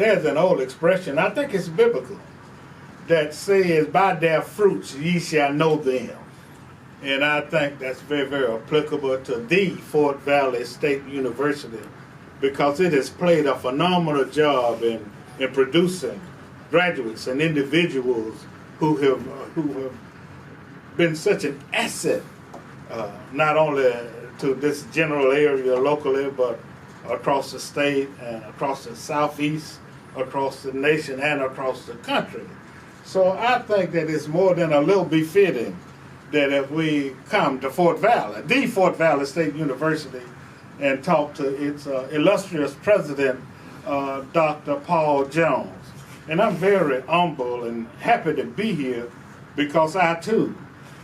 there's an old expression, I think it's biblical, that says, by their fruits ye shall know them. And I think that's very, very applicable to the Fort Valley State University, because it has played a phenomenal job in producing graduates and individuals who have been such an asset, not only to this general area locally, but across the state and across the southeast, across the nation, and across the country. So I think that it's more than a little befitting that if we come to Fort Valley, the Fort Valley State University, and talk to its illustrious president, Dr. Paul Jones. And I'm very humble and happy to be here because I too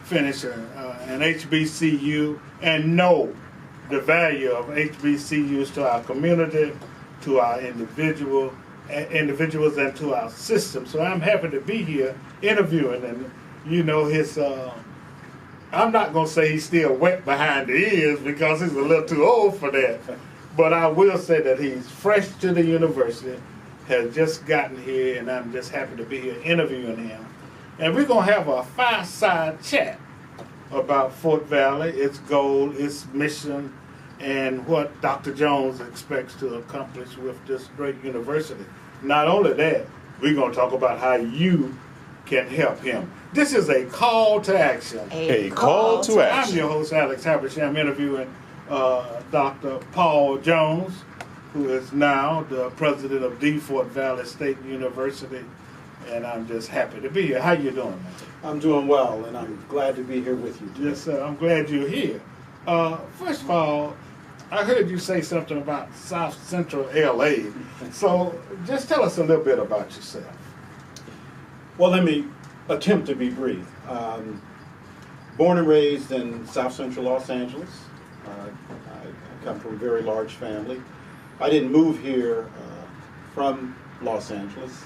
finished an HBCU and know the value of HBCUs to our community, to our individuals, and to our system. So I'm happy to be here interviewing, and you know, his I'm not going to say he's still wet behind the ears because he's a little too old for that, but I will say that he's fresh to the university, has just gotten here, and I'm just happy to be here interviewing him. And we're going to have a fireside chat about Fort Valley, its goal, its mission, and what Dr. Jones expects to accomplish with this great university. Not only that, we're going to talk about how you can help him. This is a call to action. A call to action. I'm your host, Alex Habersham, interviewing Dr. Paul Jones, who is now the president of the Fort Valley State University, and I'm just happy to be here. How you doing, man? I'm doing well, and I'm glad to be here with you today. Yes, sir. I'm glad you're here. First of all, I heard you say something about South Central LA. So just tell us a little bit about yourself. Well, let me attempt to be brief. Born and raised in South Central Los Angeles. I come from a very large family. I didn't move here from Los Angeles.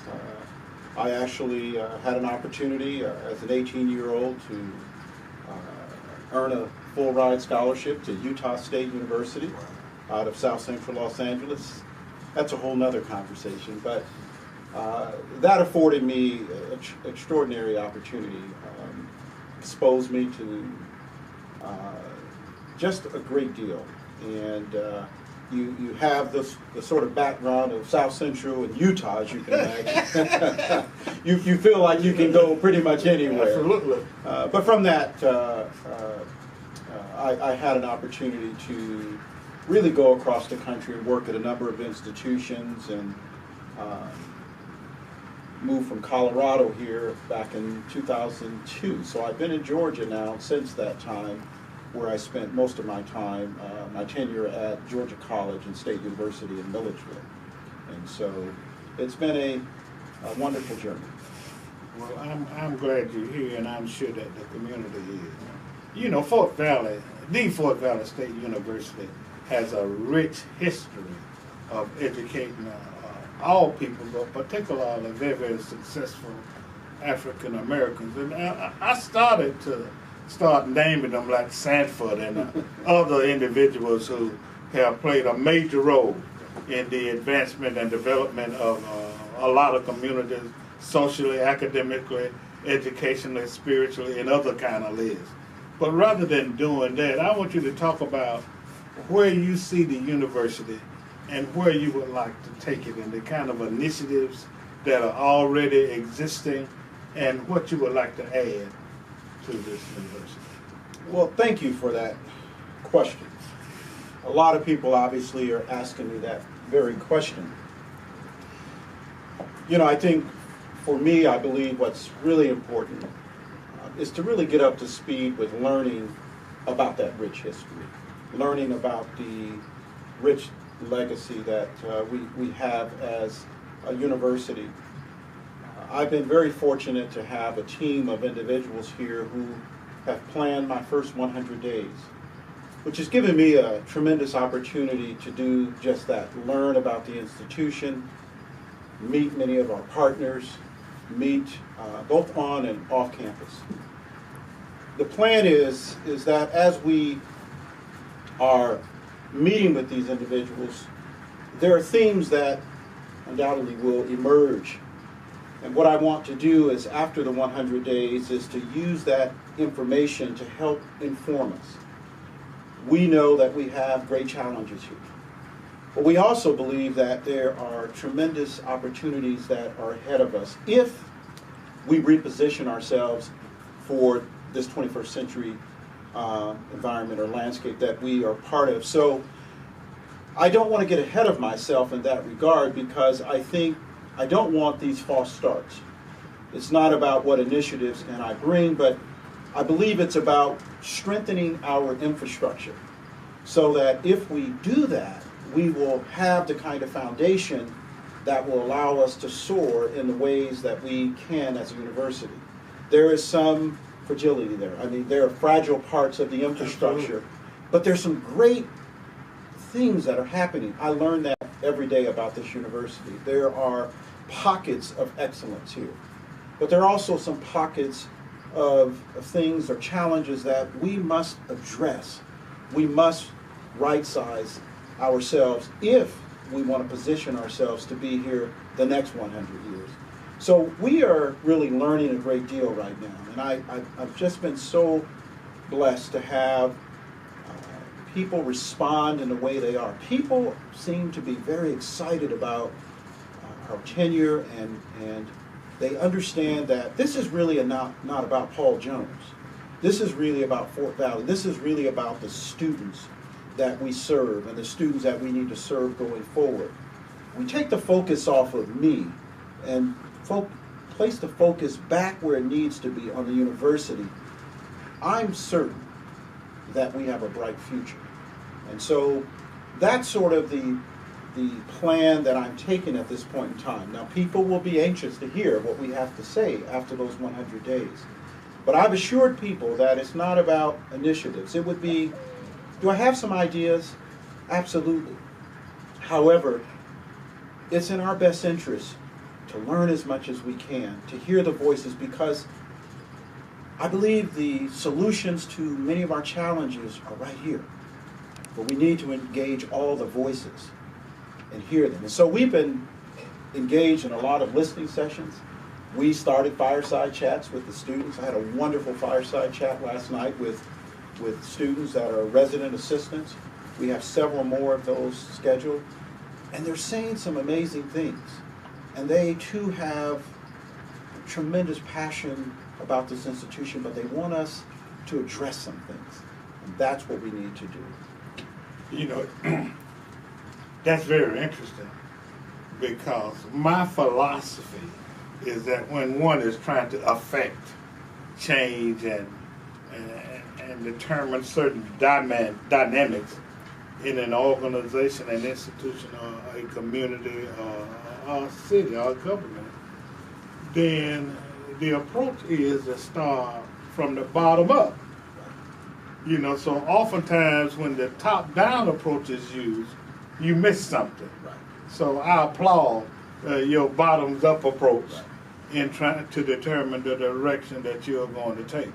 I actually had an opportunity as an 18-year-old to earn a full ride scholarship to Utah State University out of South Central Los Angeles. That's a whole nother conversation, but that afforded me extraordinary opportunity, exposed me to just a great deal. And you have the sort of background of South Central and Utah, as you can imagine. you feel like you can go pretty much anywhere. Absolutely. But from that, I had an opportunity to really go across the country and work at a number of institutions, and moved from Colorado here back in 2002. So I've been in Georgia now since that time, where I spent most of my time, my tenure at Georgia College and State University in Milledgeville. And so it's been a wonderful journey. Well, I'm glad you're here, and I'm sure that the community is. You know, Fort Valley, the Fort Valley State University, has a rich history of educating all people, but particularly very, very successful African Americans. And I started to naming them like Sanford and other individuals who have played a major role in the advancement and development of a lot of communities, socially, academically, educationally, spiritually, and other kind of lives. But rather than doing that, I want you to talk about where you see the university and where you would like to take it, and the kind of initiatives that are already existing, and what you would like to add to this university. Well, thank you for that question. A lot of people obviously are asking me that very question. You know, I think for me, I believe what's really important is to really get up to speed with learning about that rich history, learning about the rich legacy that we have as a university. I've been very fortunate to have a team of individuals here who have planned my first 100 days, which has given me a tremendous opportunity to do just that, learn about the institution, meet many of our partners, meet both on and off campus. The plan is that as we are meeting with these individuals, there are themes that undoubtedly will emerge. And what I want to do is, after the 100 days, is to use that information to help inform us. We know that we have great challenges here. But we also believe that there are tremendous opportunities that are ahead of us if we reposition ourselves for this 21st century environment or landscape that we are part of. So I don't want to get ahead of myself in that regard, because I don't want these false starts. It's not about what initiatives can I bring, but I believe it's about strengthening our infrastructure so that if we do that, we will have the kind of foundation that will allow us to soar in the ways that we can as a university. There is some fragility there. I mean, there are fragile parts of the infrastructure, but there's some great things that are happening. I learn that every day about this university. There are pockets of excellence here, but there are also some pockets of things or challenges that we must address. We must right-size ourselves if we want to position ourselves to be here the next 100 years. So we are really learning a great deal right now, and I've just been so blessed to have people respond in the way they are. People seem to be very excited about our tenure, and they understand that this is really not about Paul Jones. This is really about Fort Valley. This is really about the students that we serve and the students that we need to serve going forward. We take the focus off of me and place the focus back where it needs to be on the university. I'm certain that we have a bright future. And so that's sort of the plan that I'm taking at this point in time. Now, people will be anxious to hear what we have to say after those 100 days. But I've assured people that it's not about initiatives. It would be, do I have some ideas? Absolutely. However, it's in our best interest to learn as much as we can, to hear the voices, because I believe the solutions to many of our challenges are right here. But we need to engage all the voices and hear them. And so we've been engaged in a lot of listening sessions. We started fireside chats with the students. I had a wonderful fireside chat last night with students that are resident assistants. We have several more of those scheduled. And they're saying some amazing things. And they too have tremendous passion about this institution, but they want us to address some things. And that's what we need to do. You know, that's very interesting, because my philosophy is that when one is trying to affect change and determine certain dynamics in an organization, an institution, or a community, or a city, or a government, then the approach is to start from the bottom up. You know, so oftentimes when the top-down approach is used, you miss something. Right. So I applaud your bottoms-up approach in trying to determine the direction that you're going to take.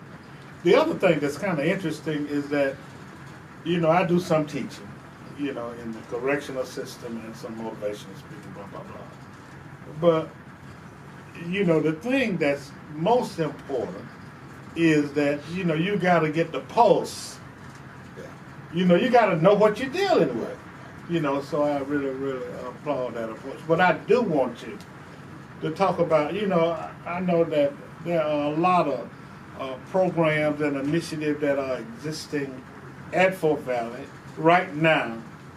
The other thing that's kind of interesting is that, you know, I do some teaching, you know, in the correctional system and some motivational speaking, blah, blah, blah. But, you know, the thing that's most important is that, you know, you got to get the pulse. Yeah. You know, you got to know what you're dealing with. You know, so I really, really applaud that approach. But I do want you to talk about, you know, I know that there are a lot of programs and initiatives that are existing at Fort Valley right now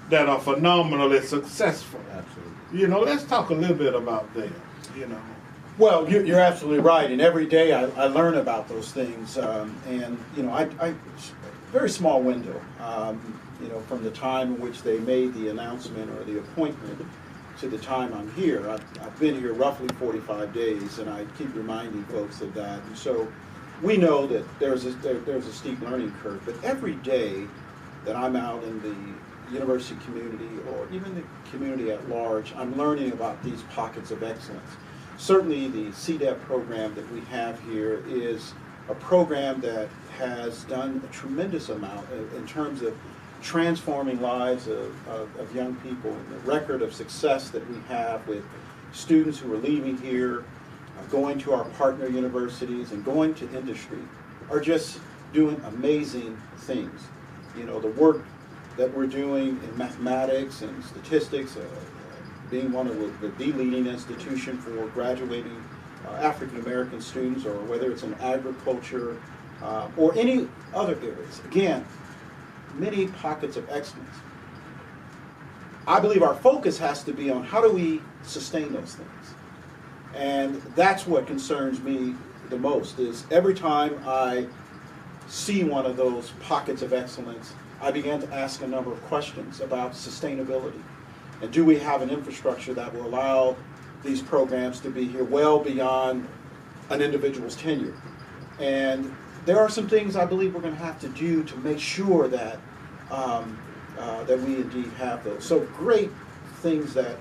that are phenomenally successful. Absolutely. You know, let's talk a little bit about them, you know. Well, you're absolutely right, and every day I learn about those things, and you know, I very small window, you know, from the time in which they made the announcement or the appointment to the time I'm here. I've been here roughly 45 days, and I keep reminding folks of that. And so we know that there's a steep learning curve, but every day that I'm out in the university community or even the community at large, I'm learning about these pockets of excellence. Certainly the CDEP program that we have here is a program that has done a tremendous amount in terms of transforming lives of young people, and the record of success that we have with students who are leaving here, going to our partner universities and going to industry are just doing amazing things. You know, the work that we're doing in mathematics and statistics, being one of the leading institution for graduating African American students, or whether it's in agriculture or any other areas. Again, many pockets of excellence. I believe our focus has to be on how do we sustain those things. And that's what concerns me the most, is every time I see one of those pockets of excellence, I began to ask a number of questions about sustainability. And do we have an infrastructure that will allow these programs to be here well beyond an individual's tenure? And there are some things I believe we're going to have to do to make sure that that we indeed have those. So great things that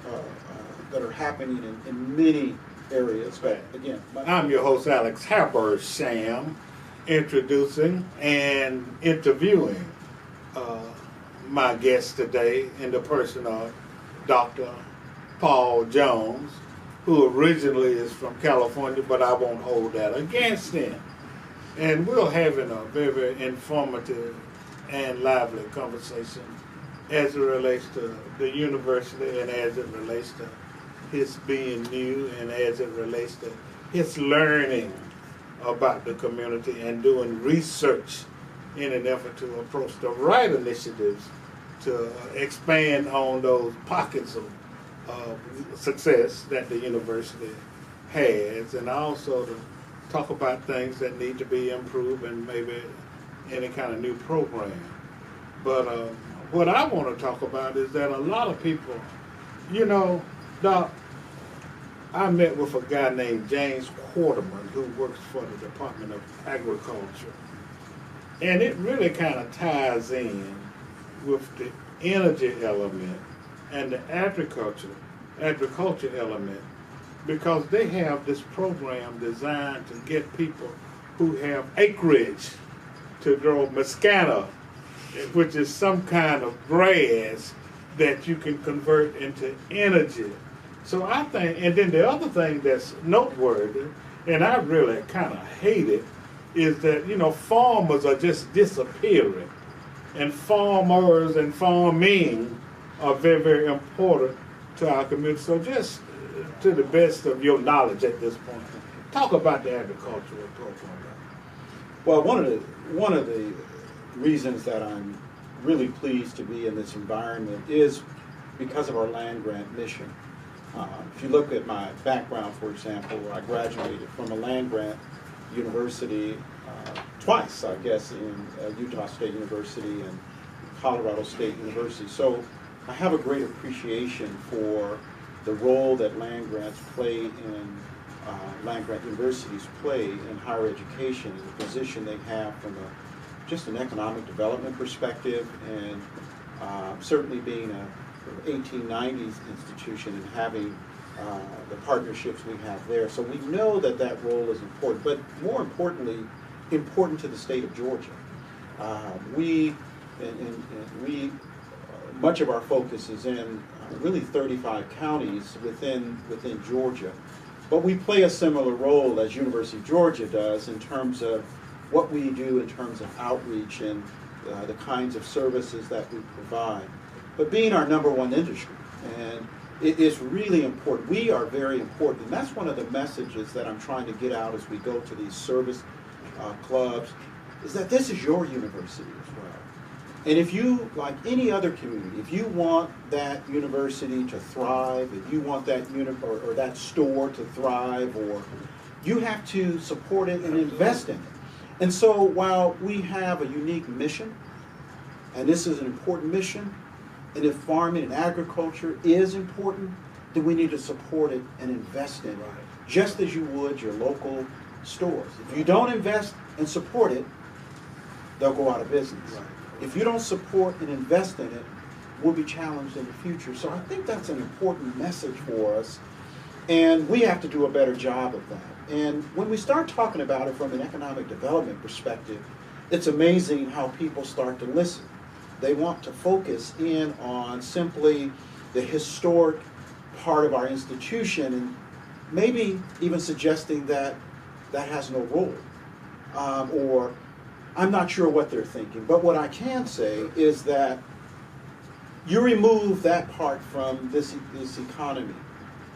are happening in many areas. But again, I'm your host, Alex Habersham, introducing and interviewing my guest today in the person of Dr. Paul Jones, who originally is from California, but I won't hold that against him. And we're having a very, very informative and lively conversation as it relates to the university and as it relates to his being new and as it relates to his learning about the community and doing research in an effort to approach the right initiatives to expand on those pockets of success that the university has, and also to talk about things that need to be improved and maybe any kind of new program. But what I want to talk about is that a lot of people, you know, Doc, I met with a guy named James Quarterman who works for the Department of Agriculture. And it really kind of ties in with the energy element and the agriculture element, because they have this program designed to get people who have acreage to grow muscana, which is some kind of grass that you can convert into energy. So I think, and then the other thing that's noteworthy, and I really kind of hate it, is that, you know, farmers are just disappearing. And farmers and farming are very, very important to our community. So just to the best of your knowledge at this point, talk about the agricultural program. Well, one of the reasons that I'm really pleased to be in this environment is because of our land grant mission. If you look at my background, for example, I graduated from a land grant university twice, I guess, in Utah State University and Colorado State University. So I have a great appreciation for the role that land grants play in, land grant universities play in higher education, and the position they have from just an economic development perspective, and certainly being a 1890s institution and having the partnerships we have there. So we know that that role is important, but more importantly, important to the state of Georgia. Much of our focus is in really 35 counties within Georgia, but we play a similar role as University of Georgia does in terms of what we do in terms of outreach and the kinds of services that we provide. But being our number one industry, and it is really important. We are very important, and that's one of the messages that I'm trying to get out as we go to these service clubs, is that this is your university as well. And if you, like any other community, if you want that university to thrive, if you want that or that store to thrive, or you have to support it and invest in it. And so while we have a unique mission, and this is an important mission, and if farming and agriculture is important, then we need to support it and invest in it, just as you would your local stores. If you don't invest and support it, they'll go out of business. Right. If you don't support and invest in it, we'll be challenged in the future. So I think that's an important message for us, and we have to do a better job of that. And when we start talking about it from an economic development perspective, it's amazing how people start to listen. They want to focus in on simply the historic part of our institution, and maybe even suggesting that that has no role. Or I'm not sure what they're thinking. But what I can say is that you remove that part from this economy.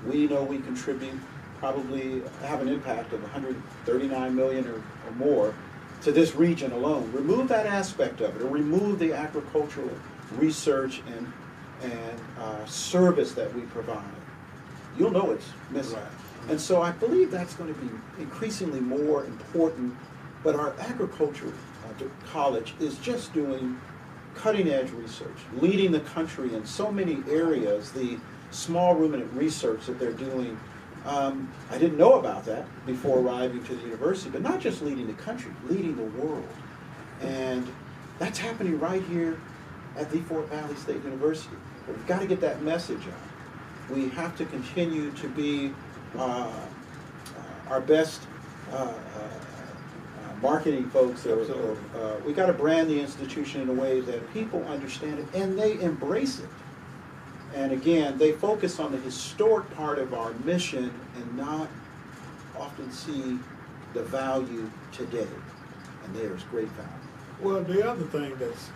We know we contribute, probably have an impact of 139 million or more to this region alone. Remove that aspect of it, or remove the agricultural research and service that we provide. You'll know it's missing. Right. And so I believe that's going to be increasingly more important. But our agriculture college is just doing cutting-edge research, leading the country in so many areas. The small ruminant research that they're doing, I didn't know about that before arriving to the university, but not just leading the country, leading the world. And that's happening right here at the Fort Valley State University. But we've got to get that message out. We have to continue to be our best marketing folks. We got to brand the institution in a way that people understand it and they embrace it. And again, they focus on the historic part of our mission and not often see the value today. And there's great value. Well, the other thing that's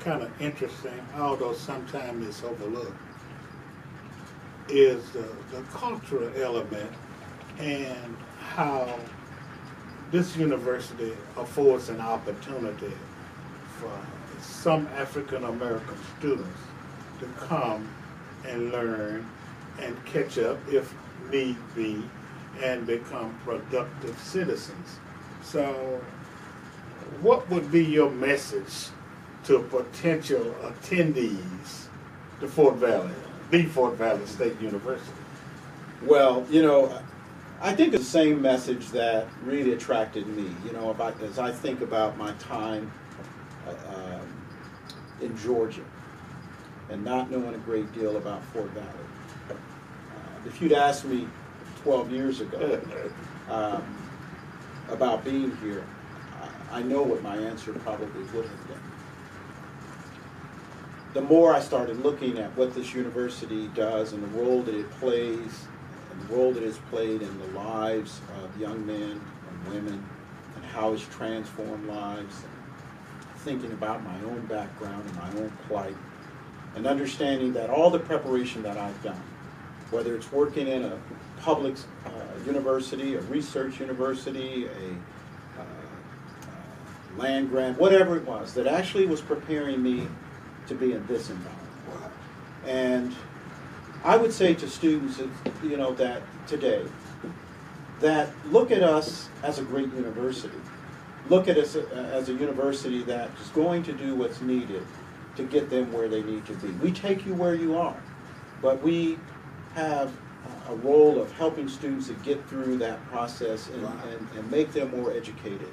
kind of interesting, although sometimes it's overlooked, is the cultural element and how this university affords an opportunity for some African American students to come and learn and catch up if need be and become productive citizens. So what would be your message to potential attendees to the Fort Valley State University? Well, I think it's the same message that really attracted me. As I think about my time in Georgia and not knowing a great deal about Fort Valley. If you'd asked me 12 years ago about being here, I know what my answer probably would have been. The more I started looking at what this university does and the role that it plays, and the role that it's played in the lives of young men and women, and how it's transformed lives, and thinking about my own background and my own plight, and understanding that all the preparation that I've done, whether it's working in a public university, a research university, a land grant, whatever it was, that actually was preparing me to be in this environment. And I would say to students, that today, that look at us as a great university. Look at us as a university that is going to do what's needed to get them where they need to be. We take you where you are, but we have a role of helping students to get through that process and make them more educated.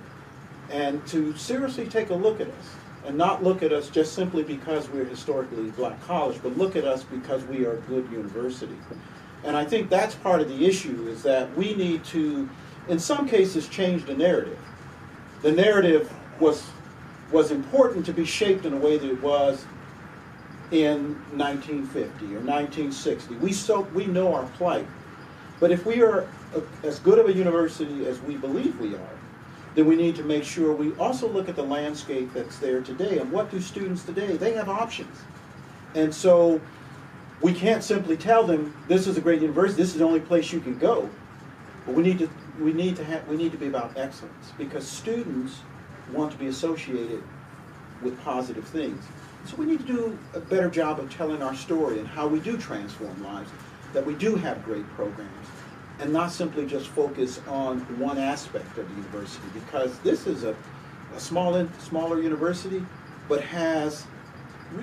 And to seriously take a look at us, and not look at us just simply because we're historically black college, but look at us because we are a good university. And I think that's part of the issue, is that we need to, in some cases, change the narrative. The narrative was important to be shaped in a way that it was in 1950 or 1960. We know our plight. But if we are as good of a university as we believe we are, then we need to make sure we also look at the landscape that's there today. And what do students today? They have options. And so we can't simply tell them, this is a great university, this is the only place you can go. But we need to be about excellence, because students want to be associated with positive things. So we need to do a better job of telling our story and how we do transform lives, that we do have great programs, and not simply just focus on one aspect of the university, because this is a smaller university, but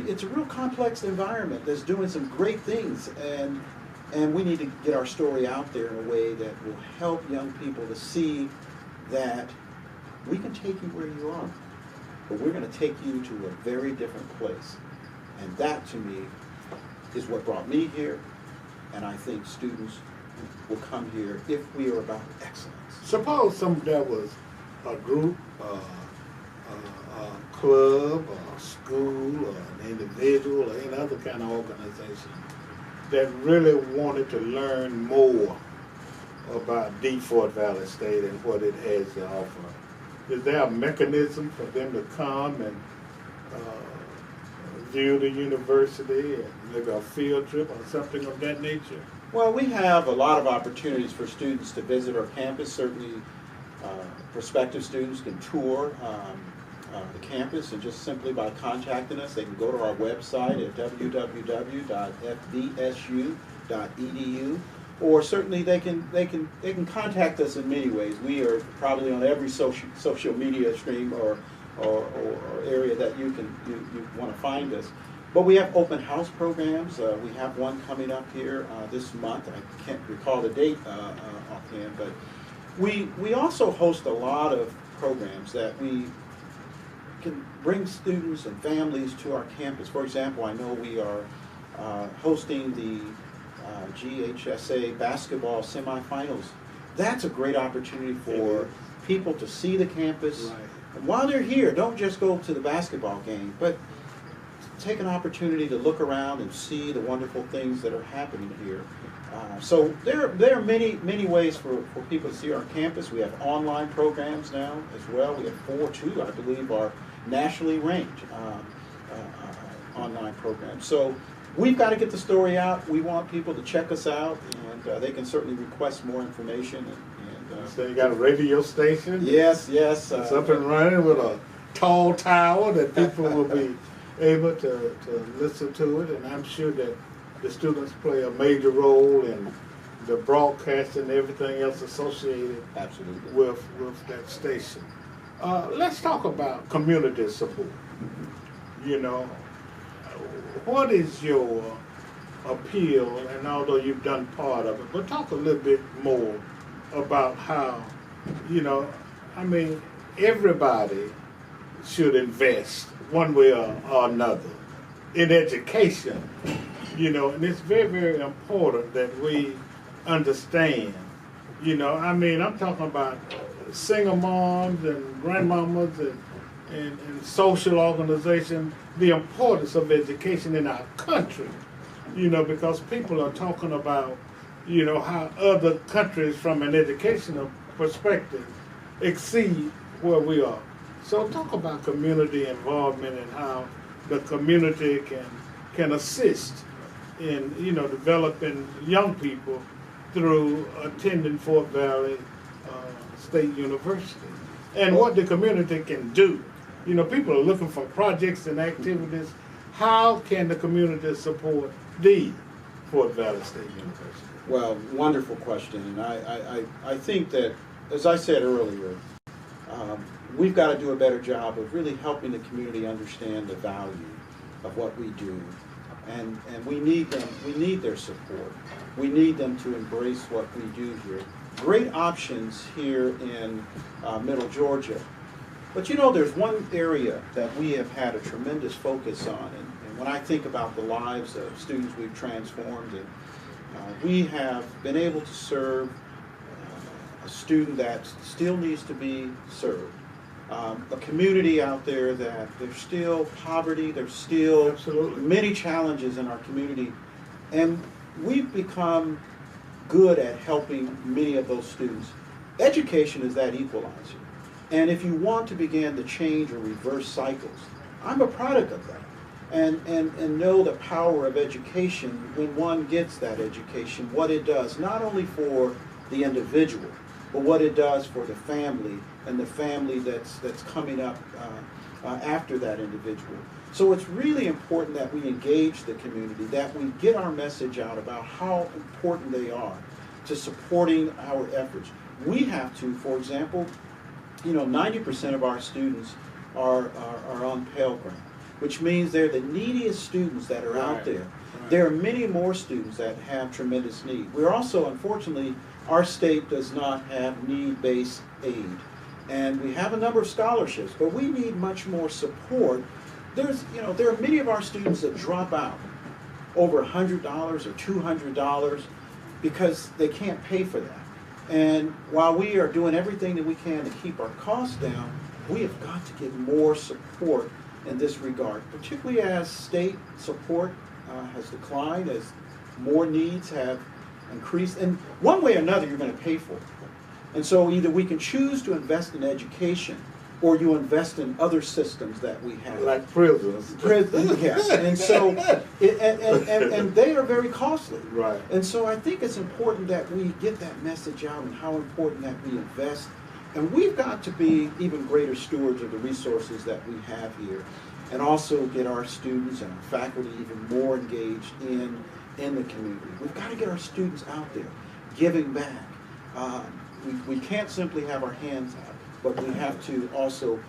it's a real complex environment that's doing some great things, and we need to get our story out there in a way that will help young people to see that we can take you where you are, but we're going to take you to a very different place. And that, to me, is what brought me here, and I think students will come here if we are about excellence. Suppose there was a group, a club, or a school, or an individual, or any other kind of organization that really wanted to learn more about the Fort Valley State and what it has to offer? Is there a mechanism for them to come and view the university and maybe a field trip or something of that nature? Well, we have a lot of opportunities for students to visit our campus. Certainly, prospective students can tour the campus, and just simply by contacting us, they can go to our website at www.fvsu.edu, or certainly they can contact us in many ways. We are probably on every social media stream or area that you want to find us. But we have open house programs. We have one coming up here this month. I can't recall the date offhand, but we also host a lot of programs that we can bring students and families to our campus. For example, I know we are hosting the GHSA basketball semifinals. That's a great opportunity for people to see the campus. Right. And while they're here, don't just go to the basketball game, but take an opportunity to look around and see the wonderful things that are happening here. So there are many ways for people to see our campus. We have online programs now as well. We have 2, I believe, are nationally ranked online programs. So we've got to get the story out. We want people to check us out, and they can certainly request more information. So you got a radio station? Yes. It's up and running with a tall tower that people will be able to listen to it, and I'm sure that the students play a major role in the broadcast and everything else associated Absolutely. with that station. Let's talk about community support. You know, what is your appeal, and although you've done part of it, but talk a little bit more about how, I mean, everybody should invest one way or another in education, and it's very, very important that we understand, I'm talking about single moms and grandmamas and social organizations, the importance of education in our country, because people are talking about, how other countries from an educational perspective exceed where we are. So talk about community involvement and how the community can assist in, developing young people through attending Fort Valley State University. And what the community can do. People are looking for projects and activities. How can the community support the Fort Valley State University? Well, wonderful question. And I think that, as I said earlier, we've got to do a better job of really helping the community understand the value of what we do. And we need them, we need their support. We need them to embrace what we do here. Great options here in Middle Georgia. But there's one area that we have had a tremendous focus on. And when I think about the lives of students we've transformed, and we have been able to serve a student that still needs to be served. A community out there that there's still poverty, there's still Absolutely. Many challenges in our community, and we've become good at helping many of those students. Education is that equalizer, and if you want to begin to change or reverse cycles, I'm a product of that, and know the power of education when one gets that education, what it does, not only for the individual, but what it does for the family and the family that's coming up after that individual. So it's really important that we engage the community, that we get our message out about how important they are to supporting our efforts. We have to, for example, 90% of our students are on Pell Grant, which means they're the neediest students that are out there. Right. There are many more students that have tremendous need. We're also, unfortunately, our state does not have need-based aid. And we have a number of scholarships, but we need much more support. There are many of our students that drop out over $100 or $200 because they can't pay for that. And while we are doing everything that we can to keep our costs down, we have got to get more support in this regard, particularly as state support has declined, as more needs have increased, and one way or another, you're going to pay for it. And so either we can choose to invest in education, or you invest in other systems that we have. Like prisons. Yes, and so, and they are very costly. Right. And so I think it's important that we get that message out and how important that we invest. And we've got to be even greater stewards of the resources that we have here, and also get our students and our faculty even more engaged in the community. We've got to get our students out there, giving back. We can't simply have our hands out, but we have to also,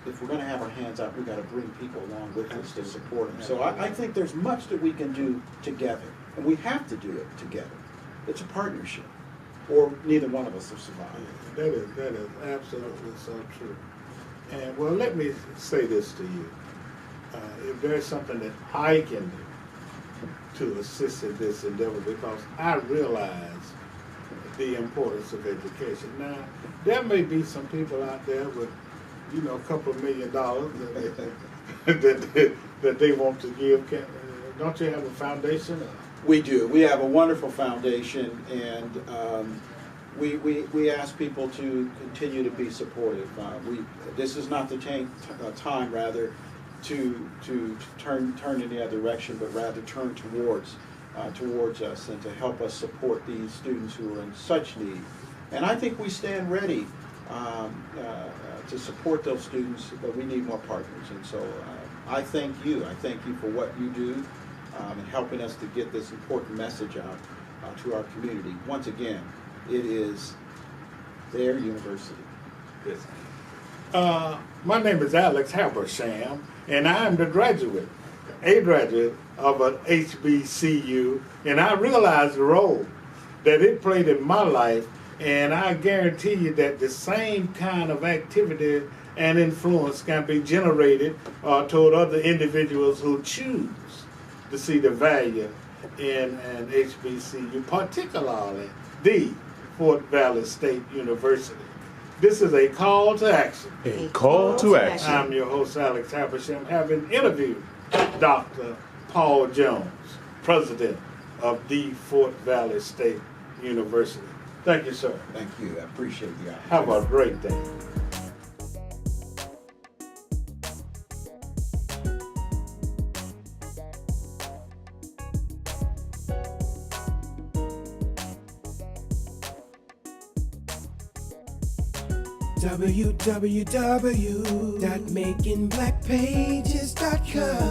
if we're going to have our hands out, we've got to bring people along with us to support them. So I think there's much that we can do together, and we have to do it together. It's a partnership, or neither one of us will survive. That is absolutely so true. And well, let me say this to you. If there's something that I can do to assist in this endeavor, because I realize the importance of education. Now, there may be some people out there with, a couple of $1 million that they want to give. Don't you have a foundation? We do. We have a wonderful foundation, and we ask people to continue to be supportive. This is not the time, rather, to turn in the other direction, but rather turn towards us and to help us support these students who are in such need. And I think we stand ready to support those students, but we need more partners. And so I thank you. I thank you for what you do in helping us to get this important message out to our community. Once again, it is their university. Yes. My name is Alex Habersham, and I am a graduate of an HBCU, and I realize the role that it played in my life, and I guarantee you that the same kind of activity and influence can be generated toward other individuals who choose to see the value in an HBCU, particularly the Fort Valley State University. This is a call to action. A call to action. I'm your host, Alex Habersham, having interviewed Dr. Paul Jones, president of the Fort Valley State University. Thank you, sir. Thank you. I appreciate the opportunity. Have a great day. www.makingblackpages.com